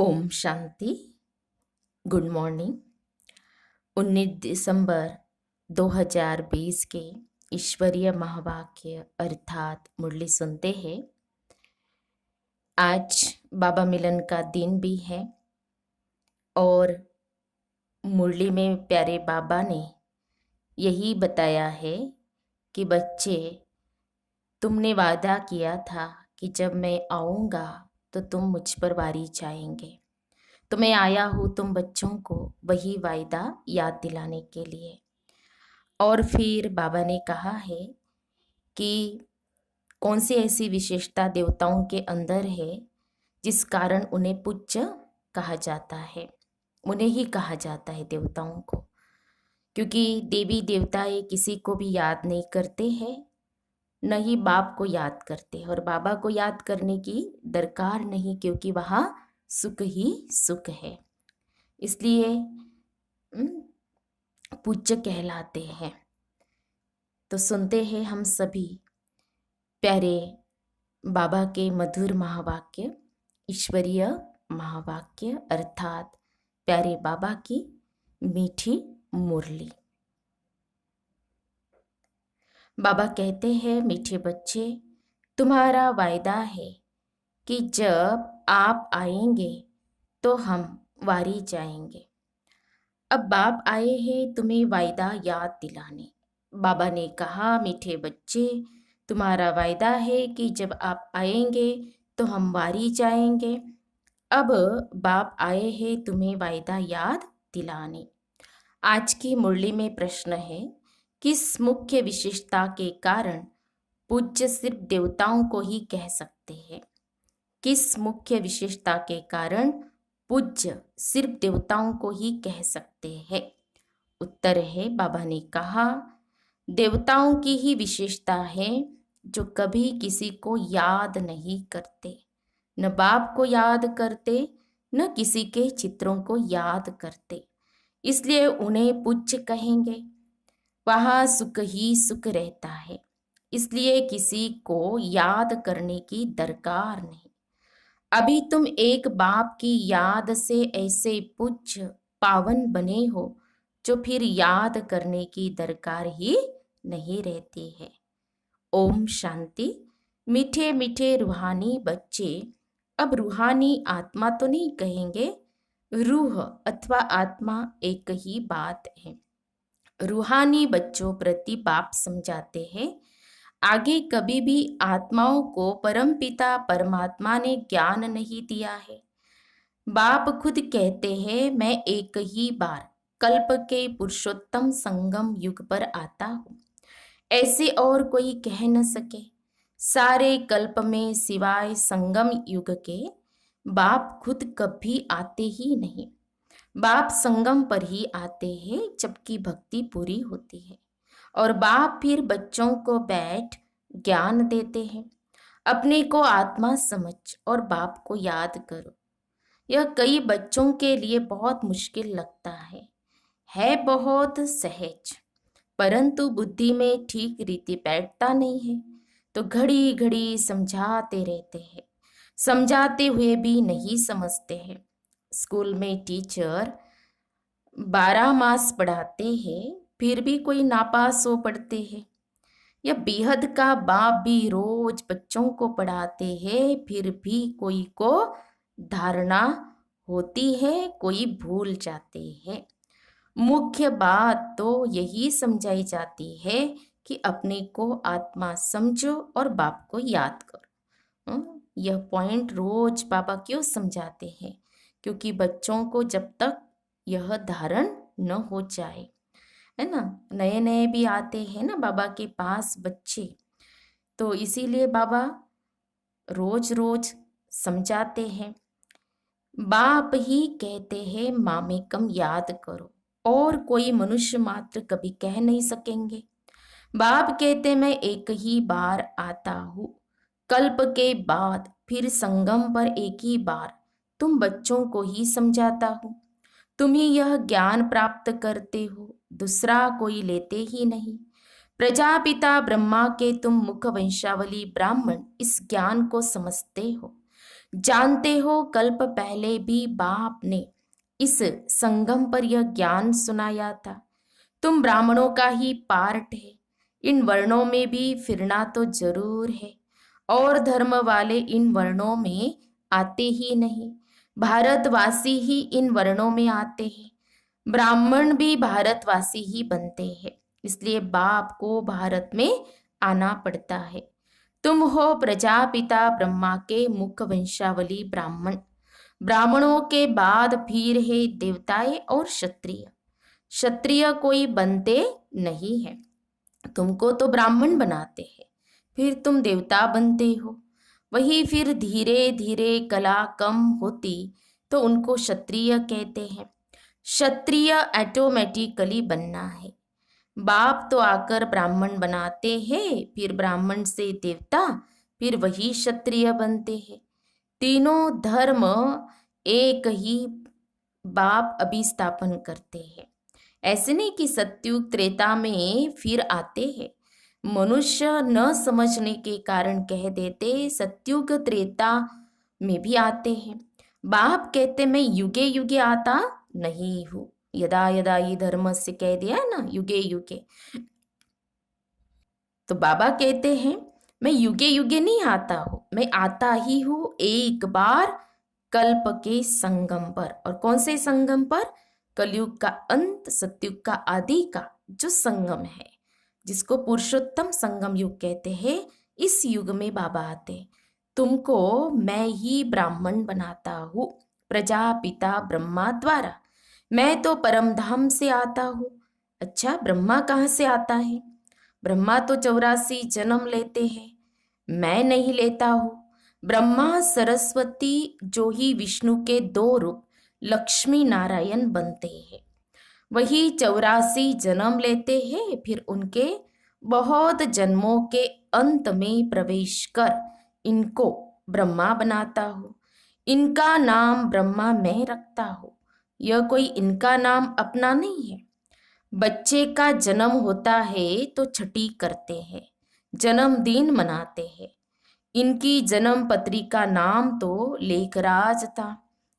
Om Shanti. Good morning. 19 दिसंबर 2020 के ईश्वरीय महावाक्य अर्थात मुरली सुनते हैं। आज बाबा मिलन का दिन भी है और मुरली में प्यारे बाबा ने यही बताया है कि बच्चे, तुमने वादा किया था कि जब मैं आऊँगा तो तुम मुझ पर वारी जाएंगे। तो मैं आया हूँ तुम बच्चों को वही वायदा याद दिलाने के लिए। और फिर बाबा ने कहा है कि कौन सी ऐसी विशेषता देवताओं के अंदर है जिस कारण उन्हें पूज्य कहा जाता है। उन्हें ही कहा जाता है देवताओं को, क्योंकि देवी देवता ये किसी को भी याद नहीं करते हैं, न ही बाप को याद करते हैं। और बाबा को याद करने की दरकार नहीं, क्योंकि वहाँ सुख ही सुख है, इसलिए पूज्य कहलाते हैं। तो सुनते हैं हम सभी प्यारे बाबा के मधुर महावाक्य, ईश्वरीय महावाक्य अर्थात प्यारे बाबा की मीठी मुरली। बाबा कहते हैं, मीठे बच्चे, तुम्हारा वायदा है कि जब आप आएंगे तो हम वारी जाएंगे। अब बाप आए हैं तुम्हें वायदा याद दिलाने। बाबा ने कहा, मीठे बच्चे, तुम्हारा वायदा है कि जब आप आएंगे तो हम वारी जाएंगे। अब बाप आए हैं तुम्हें वायदा याद दिलाने। आज की मुरली में प्रश्न है, किस मुख्य विशेषता के कारण पूज्य सिर्फ देवताओं को ही कह सकते हैं? किस मुख्य विशेषता के कारण पूज्य सिर्फ देवताओं को ही कह सकते हैं? उत्तर है, बाबा ने कहा, देवताओं की ही विशेषता है जो कभी किसी को याद नहीं करते, न बाप को याद करते, न किसी के चित्रों को याद करते, इसलिए उन्हें पूज्य कहेंगे। वहाँ सुख ही सुख रहता है, इसलिए किसी को याद करने की दरकार नहीं। अभी तुम एक बाप की याद से ऐसे पूज्य पावन बने हो जो फिर याद करने की दरकार ही नहीं रहती है। ओम शांति। मीठे मीठे रूहानी बच्चे, अब रूहानी आत्मा तो नहीं कहेंगे, रूह अथवा आत्मा एक ही बात है। रूहानी बच्चों प्रति बाप समझाते हैं, आगे कभी भी आत्माओं को परमपिता परमात्मा ने ज्ञान नहीं दिया है। बाप खुद कहते हैं, मैं एक ही बार कल्प के पुरुषोत्तम संगम युग पर आता हूँ, ऐसे और कोई कह न सके। सारे कल्प में सिवाय संगम युग के बाप खुद कभी आते ही नहीं। बाप संगम पर ही आते हैं जबकि भक्ति पूरी होती है, और बाप फिर बच्चों को बैठ ज्ञान देते हैं। अपने को आत्मा समझ और बाप को याद करो। यह कई बच्चों के लिए बहुत मुश्किल लगता है बहुत सहज, परंतु बुद्धि में ठीक रीति बैठता नहीं है, तो घड़ी घड़ी समझाते रहते हैं, समझाते हुए भी नहीं समझते हैं। स्कूल में टीचर 12 मास पढ़ाते हैं, फिर भी कोई नापास हो पढ़ते हैं। यह बेहद का बाप भी रोज बच्चों को पढ़ाते हैं, फिर भी कोई को धारणा होती है, कोई भूल जाते हैं। मुख्य बात तो यही समझाई जाती है कि अपने को आत्मा समझो और बाप को याद करो। यह पॉइंट रोज बाबा क्यों समझाते हैं? क्योंकि बच्चों को जब तक यह धारण न हो जाए, है ना, नए नए भी आते हैं ना बाबा के पास बच्चे, तो इसीलिए बाबा रोज रोज समझाते हैं। बाप ही कहते हैं, मामेकम याद करो, और कोई मनुष्य मात्र कभी कह नहीं सकेंगे। बाप कहते, मैं एक ही बार आता हूँ, कल्प के बाद फिर संगम पर एक ही बार तुम बच्चों को ही समझाता हूँ। तुम ही यह ज्ञान प्राप्त करते हो, दूसरा कोई लेते ही नहीं। प्रजापिता ब्रह्मा के तुम मुख वंशावली ब्राह्मण इस ज्ञान को समझते हो, जानते हो कल्प पहले भी बाप ने इस संगम पर यह ज्ञान सुनाया था। तुम ब्राह्मणों का ही पार्ट है, इन वर्णों में भी फिरना तो जरूर है। और धर्म वाले इन वर्णों में आते ही नहीं, भारतवासी ही इन वर्णों में आते हैं। ब्राह्मण भी भारतवासी ही बनते हैं, इसलिए बाप को भारत में आना पड़ता है। तुम हो प्रजापिता ब्रह्मा के मुख वंशावली ब्राह्मण। ब्राह्मणों के बाद फिर है देवताएं और क्षत्रिय। क्षत्रिय कोई बनते नहीं है, तुमको तो ब्राह्मण बनाते हैं, फिर तुम देवता बनते हो। वही फिर धीरे धीरे कला कम होती तो उनको क्षत्रिय कहते हैं। क्षत्रिय ऑटोमेटिकली बनना है। बाप तो आकर ब्राह्मण बनाते हैं, फिर ब्राह्मण से देवता, फिर वही क्षत्रिय बनते हैं। तीनों धर्म एक ही बाप अभिस्थापन करते हैं। ऐसे नहीं कि सतयुग त्रेता में फिर आते हैं। मनुष्य न समझने के कारण कह देते सतयुग त्रेता में भी आते हैं। बाप कहते मैं युगे युगे आता नहीं हूँ। यदा यदा ये धर्म से कह दिया है ना, युगे युगे। तो बाबा कहते हैं मैं युगे युगे नहीं आता हूँ, मैं आता ही हूँ एक बार कल्प के संगम पर। और कौन से संगम पर? कलयुग का अंत, सतयुग का आदि का जो संगम है, जिसको पुरुषोत्तम संगम युग कहते हैं। इस युग में बाबा आते, तुमको मैं ही ब्राह्मण बनाता हूँ प्रजापिता ब्रह्मा द्वारा। मैं तो परमधाम से आता हूँ। अच्छा, ब्रह्मा कहाँ से आता है? ब्रह्मा तो 84 जन्म लेते हैं, मैं नहीं लेता हूँ। ब्रह्मा सरस्वती जो ही विष्णु के 2 रूप लक्ष्मी नारायण बनते हैं, वही 84 जन्म लेते हैं, फिर उनके बहुत जन्मों के अंत में प्रवेश कर इनको ब्रह्मा बनाता हूँ। इनका नाम ब्रह्मा मैं रखता हूँ, यह कोई इनका नाम अपना नहीं है। बच्चे का जन्म होता है तो छठी करते हैं, जन्मदिन मनाते हैं। इनकी जन्म पत्री का नाम तो लेखराज था,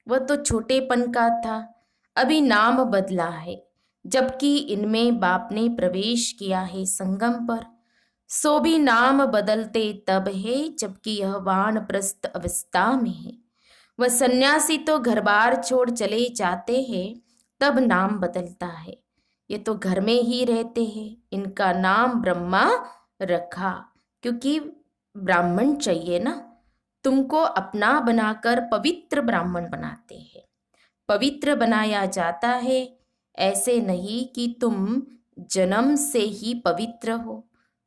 वह तो छोटेपन का था, अभी नाम बदला है। जबकि इनमें बाप ने प्रवेश किया है संगम पर, सो भी नाम बदलते तब है जबकि यह वानप्रस्थ अवस्था में है। वह सन्यासी तो घर बार छोड़ चले जाते हैं तब नाम बदलता है, ये तो घर में ही रहते हैं। इनका नाम ब्रह्मा रखा क्योंकि ब्राह्मण चाहिए ना, तुमको अपना बनाकर पवित्र ब्राह्मण बनाते हैं। पवित्र बनाया जाता है, ऐसे नहीं कि तुम जन्म से ही पवित्र हो,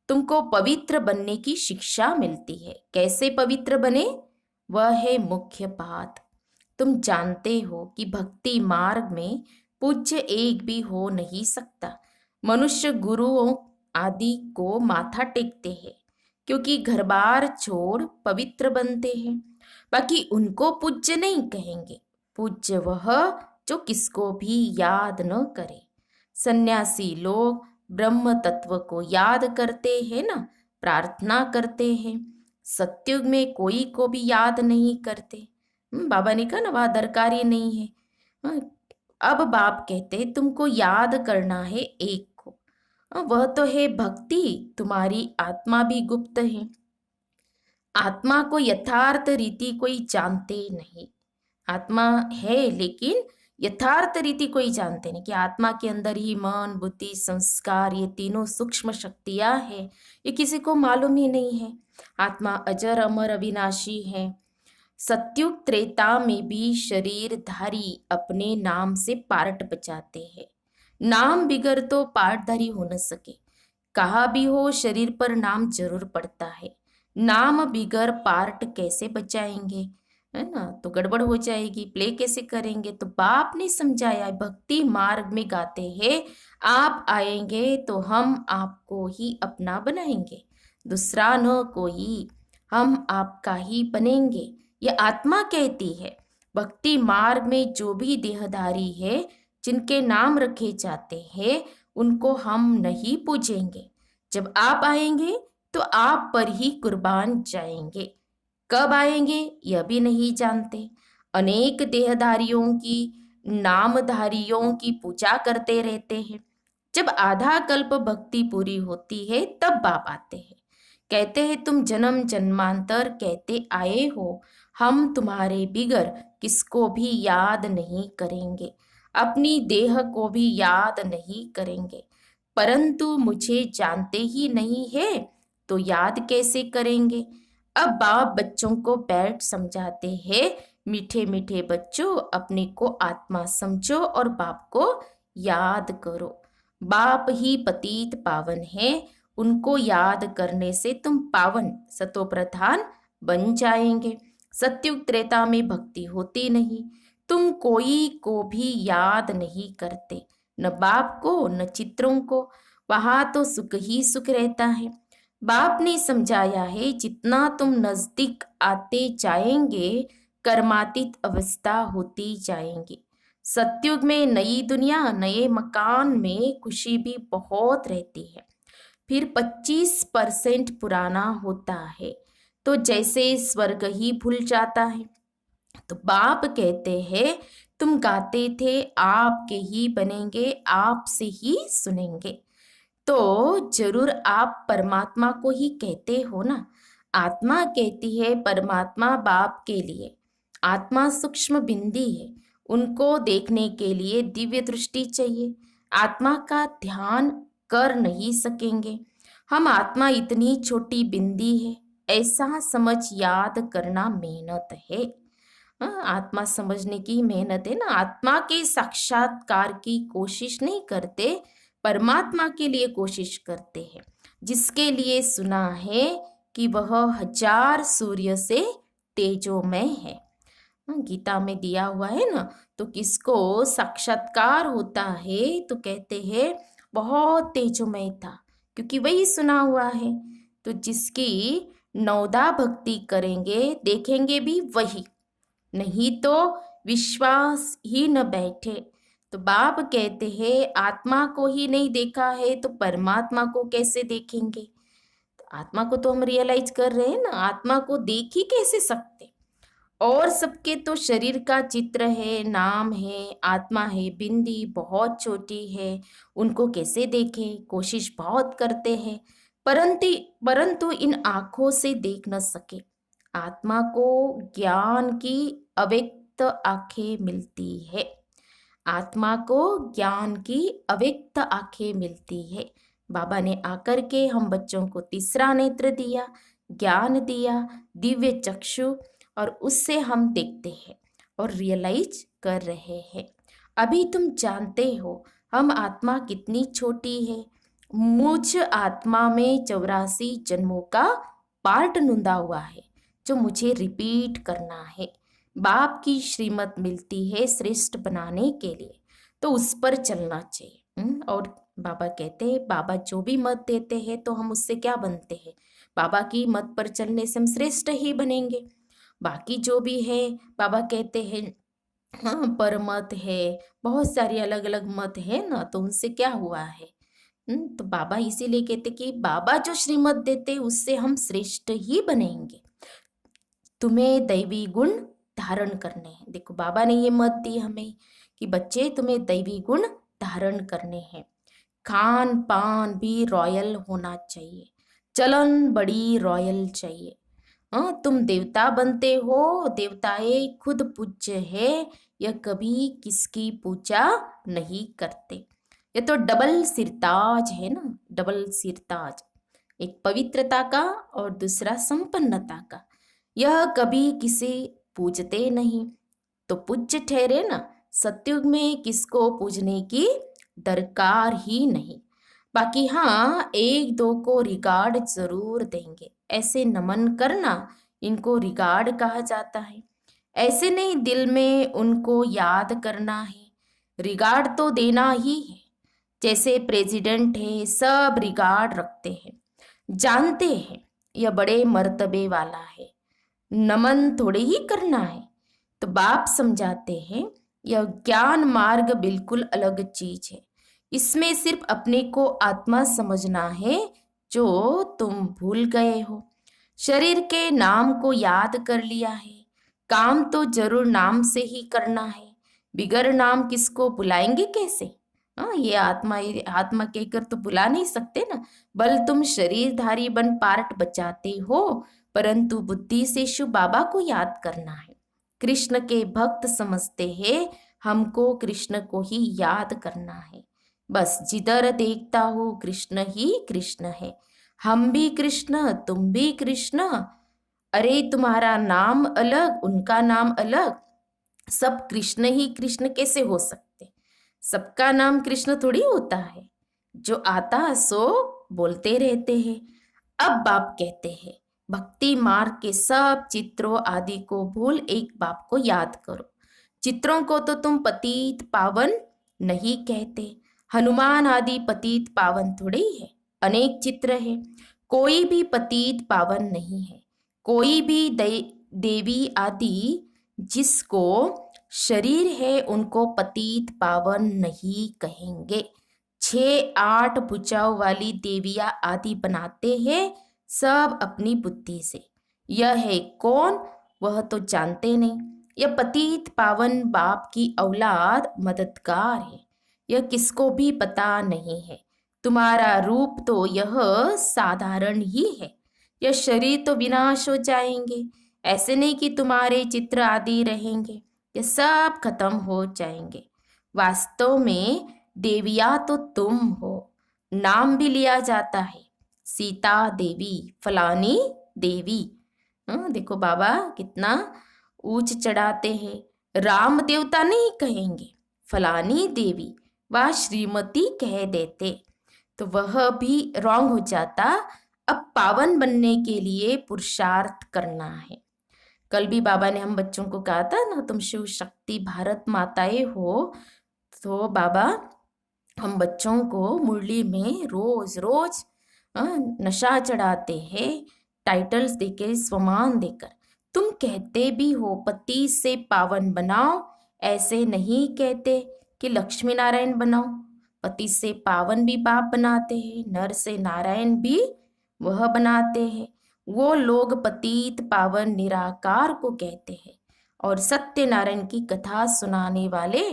तुमको पवित्र बनने की शिक्षा मिलती है। कैसे पवित्र बने, वह है मुख्य बात। तुम जानते हो कि भक्ति मार्ग में पूज्य एक भी हो नहीं सकता। मनुष्य गुरुओं आदि को माथा टेकते हैं क्योंकि घर बार छोड़ पवित्र बनते हैं। बाकी उनको पूज्य नहीं कहेंगे, पूज्य वह जो किसको भी याद न करे। सन्यासी लोग ब्रह्म तत्व को याद करते हैं ना, प्रार्थना करते हैं। सत्युग में कोई को भी याद नहीं करते। बाबा ने कहा ना, वह दरकारी नहीं है। हाँ, अब बाप कहते तुमको याद करना है एक को, वह तो है भक्ति। तुम्हारी आत्मा भी गुप्त है, आत्मा को यथार्थ रीति कोई जानते नहीं। आत्मा है लेकिन यथार्थ रीति कोई जानते नहीं कि आत्मा के अंदर ही मन बुद्धि संस्कार ये तीनों सूक्ष्म शक्तियां हैं, ये किसी को मालूम ही नहीं है। आत्मा अजर अमर अविनाशी है। सत्युग त्रेता में भी शरीरधारी अपने नाम से पार्ट बचाते हैं। नाम बिगर तो पार्टधारी हो न सके। कहा भी हो शरीर पर नाम जरूर पड़ता है, नाम बिगर पार्ट कैसे बचाएंगे, है ना? तो गड़बड़ हो जाएगी, प्ले कैसे करेंगे? तो बाप ने समझाया, भक्ति मार्ग में गाते हैं, आप आएंगे तो हम आपको ही अपना बनाएंगे, दूसरा न कोई, हम आपका ही बनेंगे। ये आत्मा कहती है। भक्ति मार्ग में जो भी देहधारी है, जिनके नाम रखे जाते हैं, उनको हम नहीं पूजेंगे। जब आप आएंगे तो आप पर ही कुर्बान जाएंगे। कब आएंगे यह भी नहीं जानते। अनेक देहधारियों की, नामधारियों की पूजा करते रहते हैं। जब आधा कल्प भक्ति पूरी होती है तब बाप आते हैं। कहते हैं तुम जन्म जन्मांतर कहते आए हो, हम तुम्हारे बिगर किसको भी याद नहीं करेंगे, अपनी देह को भी याद नहीं करेंगे। परंतु मुझे जानते ही नहीं है तो याद कैसे करेंगे। अब बाप बच्चों को बैठ समझाते हैं, मीठे मीठे बच्चों, अपने को आत्मा समझो और बाप को याद करो। बाप ही पतित पावन है, उनको याद करने से तुम पावन सतो प्रधान बन जाएंगे। सत्युग त्रेता में भक्ति होती नहीं, तुम कोई को भी याद नहीं करते, न बाप को न चित्रों को। वहां तो सुख ही सुख रहता है। बाप ने समझाया है, जितना तुम नजदीक आते जाएंगे कर्मातीत अवस्था होती जाएंगी। सत्युग में नई दुनिया, नए मकान में खुशी भी बहुत रहती है। फिर 25% पुराना होता है तो जैसे स्वर्ग ही भूल जाता है। तो बाप कहते हैं, तुम गाते थे आपके ही बनेंगे, आपसे ही सुनेंगे। तो जरूर आप परमात्मा को ही कहते हो ना। आत्मा कहती है परमात्मा बाप के लिए। आत्मा सूक्ष्म बिंदी है, उनको देखने के लिए दिव्य दृष्टि चाहिए। आत्मा का ध्यान कर नहीं सकेंगे। हम आत्मा इतनी छोटी बिंदी है, ऐसा समझ याद करना मेहनत है। आत्मा समझने की मेहनत है ना। आत्मा के साक्षात्कार की कोशिश नहीं करते, परमात्मा के लिए कोशिश करते हैं, जिसके लिए सुना है कि वह 1000 सूर्य से तेजोमय है। गीता में दिया हुआ है ना। तो किसको साक्षात्कार होता है तो कहते हैं बहुत तेजोमय था, क्योंकि वही सुना हुआ है। तो जिसकी नवदा भक्ति करेंगे देखेंगे भी वही, नहीं तो विश्वास ही न बैठे। तो बाप कहते हैं आत्मा को ही नहीं देखा है तो परमात्मा को कैसे देखेंगे। तो आत्मा को तो हम रियलाइज कर रहे हैं ना, आत्मा को देख ही कैसे सकते। और सबके तो शरीर का चित्र है, नाम है, आत्मा है, बिंदी बहुत छोटी है, उनको कैसे देखें। कोशिश बहुत करते हैं, परंतु परंतु इन आंखों से देख न सके। आत्मा को ज्ञान की अव्यक्त आंखें मिलती है। आत्मा को ज्ञान की अव्यक्त आंखें मिलती है। बाबा ने आकर के हम बच्चों को तीसरा नेत्र दिया, ज्ञान दिया, दिव्य चक्षु, और उससे हम देखते हैं और रियलाइज कर रहे हैं। अभी तुम जानते हो हम आत्मा कितनी छोटी है। मुझ आत्मा में 84 जन्मों का पार्ट नुंदा हुआ है जो मुझे रिपीट करना है। बाप की श्रीमत मिलती है श्रेष्ठ बनाने के लिए, तो उस पर चलना चाहिए। और बाबा कहते हैं बाबा जो भी मत देते हैं तो हम उससे क्या बनते हैं, बाबा की मत पर चलने से हम श्रेष्ठ ही बनेंगे। बाकी जो भी है बाबा कहते हैं हाँ परमत है, बहुत सारी अलग अलग मत है ना, तो उनसे क्या हुआ है। तो बाबा इसीलिए कहते कि बाबा जो श्रीमत देते उससे हम श्रेष्ठ ही बनेंगे। तुम्हें दैवी गुण धारण करने हैं। देखो बाबा ने ये मत दी हमें कि बच्चे तुम्हें दैवी गुण धारण करने हैं। खान पान भी रॉयल होना चाहिए, चलन बड़ी रॉयल चाहिए। तुम देवता बनते हो, देवताएं खुद पूज्य है, यह कभी किसकी पूजा नहीं करते। ये तो डबल सिरताज है ना, डबल सिरताज, एक पवित्रता का और दूसरा संपन्नता का। यह कभी किसे पूजते नहीं तो पूज्य ठहरे ना। सत्युग में किसको पूजने की दरकार ही नहीं। बाकी हाँ एक दो को रिगार्ड जरूर देंगे, ऐसे नमन करना, इनको रिगार्ड कहा जाता है। ऐसे नहीं दिल में उनको याद करना है, रिगार्ड तो देना ही है। जैसे प्रेसिडेंट है सब रिगार्ड रखते हैं, जानते हैं यह बड़े मर्तबे वाला है, नमन थोड़े ही करना है। तो बाप समझाते हैं यह ज्ञान मार्ग बिल्कुल अलग चीज है। इसमें सिर्फ अपने को आत्मा समझना है जो तुम भूल गए हो। शरीर के नाम को याद कर लिया है, काम तो जरूर नाम से ही करना है, बिगर नाम किसको बुलाएंगे कैसे? हाँ, ये आत्मा कहकर तो बुला नहीं सकते ना। बल तुम शरीरधारी बन पार्ट बचाते हो, परंतु बुद्धि से शिव बाबा को याद करना है। कृष्ण के भक्त समझते हैं, हमको कृष्ण को ही याद करना है। बस जिधर देखता हूँ कृष्ण ही कृष्ण है, हम भी कृष्ण तुम भी कृष्ण। अरे तुम्हारा नाम अलग उनका नाम अलग, सब कृष्ण ही कृष्ण कैसे हो सकते? सबका नाम कृष्ण थोड़ी होता है, जो आता सो बोलते रहते हैं। अब बाप कहते हैं, भक्ति मार्ग के सब चित्रों आदि को भूल एक बाप को याद करो। चित्रों को तो तुम पतित पावन नहीं कहते, हनुमान आदि पतित पावन थोड़े ही है, अनेक चित्र है, कोई भी पतित पावन नहीं है। कोई भी देवी आदि जिसको शरीर है उनको पतित पावन नहीं कहेंगे। 6-8 भुजाओं वाली देवियां आदि बनाते हैं सब अपनी बुद्धि से। यह है कौन, वह तो जानते नहीं। यह पतित पावन बाप की औलाद मददगार है, यह किसको भी पता नहीं है। तुम्हारा रूप तो यह साधारण ही है, यह शरीर तो विनाश हो जाएंगे। ऐसे नहीं कि तुम्हारे चित्र आदि रहेंगे, ये सब खत्म हो जाएंगे। वास्तव में देविया तो तुम हो, नाम भी लिया जाता है, सीता देवी, फलानी देवी। देखो बाबा कितना ऊंच चढ़ाते हैं। राम देवता नहीं कहेंगे, फलानी देवी व श्रीमती कह देते तो वह भी रॉन्ग हो जाता। अब पावन बनने के लिए पुरुषार्थ करना है। कल भी बाबा ने हम बच्चों को कहा था ना, तुम शिव शक्ति भारत माताएं हो। तो बाबा हम बच्चों को मुरली में रोज रोज नशा चढ़ाते हैं, टाइटल्स देकर, स्वमान देकर। तुम कहते भी हो पति से पावन बनाओ, ऐसे नहीं कहते कि लक्ष्मी नारायण बनाओ। पति से पावन भी बाप बनाते हैं, नर से नारायण भी वह बनाते हैं। वो लोग पतित पावन निराकार को कहते हैं, और सत्यनारायण की कथा सुनाने वाले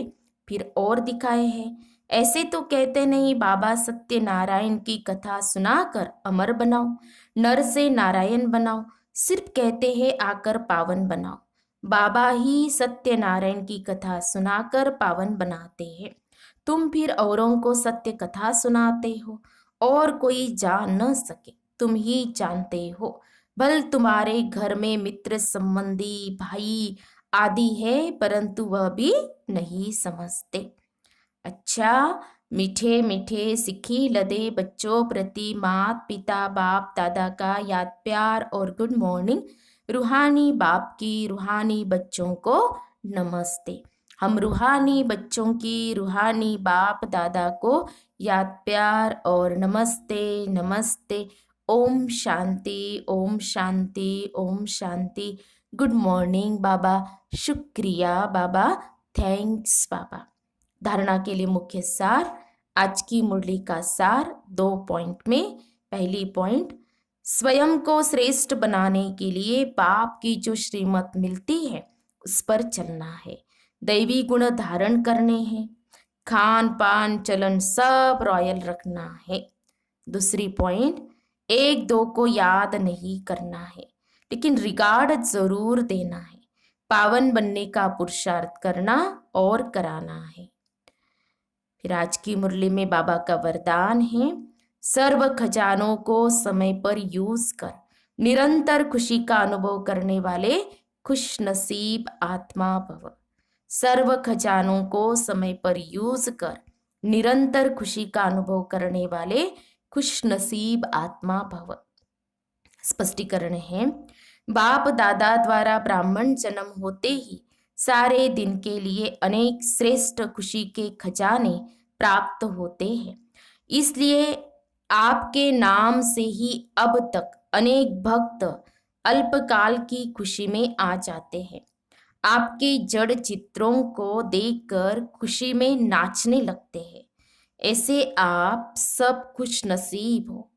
फिर और दिखाए हैं। ऐसे तो कहते नहीं बाबा सत्यनारायण की कथा सुनाकर अमर बनाओ, नर से नारायण बनाओ, सिर्फ कहते हैं आकर पावन बनाओ। बाबा ही सत्यनारायण की कथा सुनाकर पावन बनाते हैं। तुम फिर औरों को सत्य कथा सुनाते हो, और कोई जान न सके, तुम ही जानते हो। भल तुम्हारे घर में मित्र संबंधी भाई आदि है, परंतु वह भी नहीं समझते। अच्छा, मीठे मीठे सिखी लदे बच्चों प्रति मात पिता बाप दादा का याद प्यार और गुड मॉर्निंग। रूहानी बाप की रूहानी बच्चों को नमस्ते। हम रूहानी बच्चों की रूहानी बाप दादा को याद प्यार और नमस्ते नमस्ते। ओम शांति ओम शांति ओम शांति। गुड मॉर्निंग बाबा, शुक्रिया बाबा, थैंक्स बाबा। धारणा के लिए मुख्य सार, आज की मुरली का सार 2 पॉइंट में। पहली पॉइंट, स्वयं को श्रेष्ठ बनाने के लिए बाप की जो श्रीमत मिलती है उस पर चलना है, दैवी गुण धारण करने हैं, खान पान चलन सब रॉयल रखना है। दूसरी पॉइंट, 1-2 को याद नहीं करना है, लेकिन रिगार्ड जरूर देना है, पावन बनने का पुरुषार्थ करना और कराना है। फिर आज की मुरली में बाबा का वरदान है, सर्व खजानों को समय पर यूज कर निरंतर खुशी का अनुभव करने वाले खुश नसीब आत्मा भव। सर्व खजानों को समय पर यूज कर निरंतर खुशी का अनुभव करने वाले खुश नसीब आत्मा भव। स्पष्टीकरण है, बाप दादा द्वारा ब्राह्मण जन्म होते ही सारे दिन के लिए अनेक श्रेष्ठ खुशी के खजाने प्राप्त होते हैं। इसलिए आपके नाम से ही अब तक अनेक भक्त अल्पकाल की खुशी में आ जाते हैं। आपके जड़ चित्रों को देखकर खुशी में नाचने लगते हैं। ऐसे आप सब खुश नसीब हो,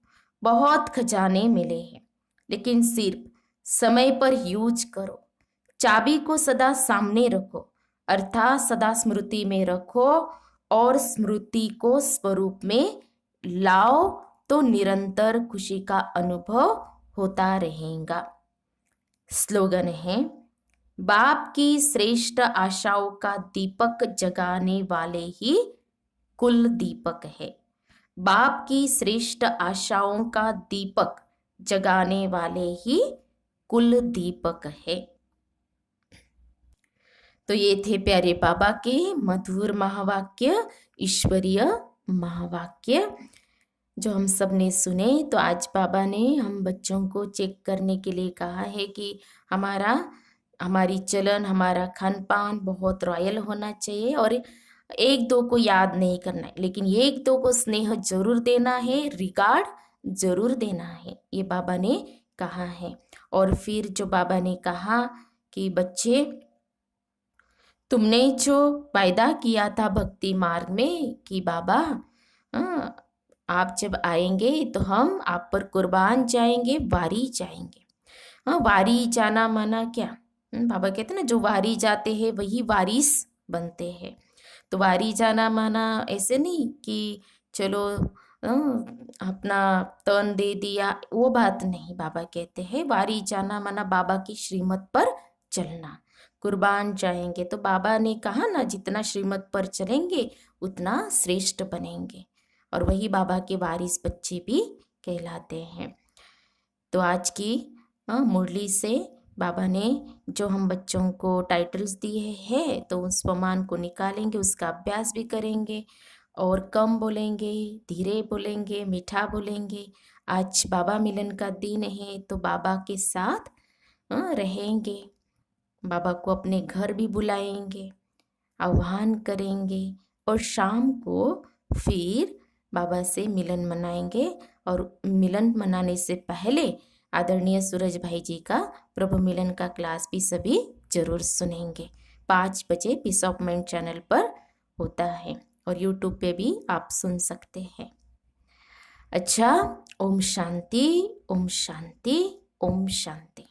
बहुत खजाने मिले हैं। लेकिन सिर्फ समय पर यूज करो। चाबी को सदा सामने रखो, अर्थात सदा स्मृति में रखो और स्मृति को स्वरूप में लाओ, तो निरंतर खुशी का अनुभव होता रहेगा। स्लोगन है, बाप की श्रेष्ठ आशाओं का दीपक जगाने वाले ही कुल दीपक है। बाप की श्रेष्ठ आशाओं का दीपक जगाने वाले ही कुल दीपक है। तो ये थे प्यारे बाबा के मधुर महावाक्य, ईश्वरीय महावाक्य जो हम सब ने सुने। तो आज बाबा ने हम बच्चों को चेक करने के लिए कहा है कि हमारी चलन, हमारा खान पान बहुत रॉयल होना चाहिए और एक दो को याद नहीं करना है, लेकिन एक दो को स्नेह जरूर देना है, रिगार्ड जरूर देना है, ये बाबा ने कहा है। और फिर जो बाबा ने कहा कि बच्चे, तुमने जो वायदा किया था भक्ति मार्ग में कि बाबा आप जब आएंगे तो हम आप पर कुर्बान जाएंगे, वारी जाएंगे। वारी जाना माना क्या? बाबा कहते ना, जो वारी जाते हैं वही वारिस बनते हैं। तो वारी जाना माना ऐसे नहीं कि चलो अपना तन दे दिया, वो बात नहीं। बाबा कहते हैं वारी जाना माना बाबा की श्रीमत पर चलना, कुर्बान जाएंगे। तो बाबा ने कहा ना, जितना श्रीमत पर चलेंगे उतना श्रेष्ठ बनेंगे, और वही बाबा के वारिस बच्चे भी कहलाते हैं। तो आज की मुरली से बाबा ने जो हम बच्चों को टाइटल्स दिए हैं, तो उस प्रमाण को निकालेंगे, उसका अभ्यास भी करेंगे और कम बोलेंगे, धीरे बोलेंगे, मीठा बोलेंगे। आज बाबा मिलन का दिन है, तो बाबा के साथ रहेंगे, बाबा को अपने घर भी बुलाएंगे, आह्वान करेंगे और शाम को फिर बाबा से मिलन मनाएंगे। और मिलन मनाने से पहले आदरणीय सूरज भाई जी का प्रभु मिलन का क्लास भी सभी जरूर सुनेंगे। 5 बजे पीस ऑफ माइंड चैनल पर होता है और यूट्यूब पे भी आप सुन सकते हैं। अच्छा, ओम शांति, ओम शांति, ओम शांति।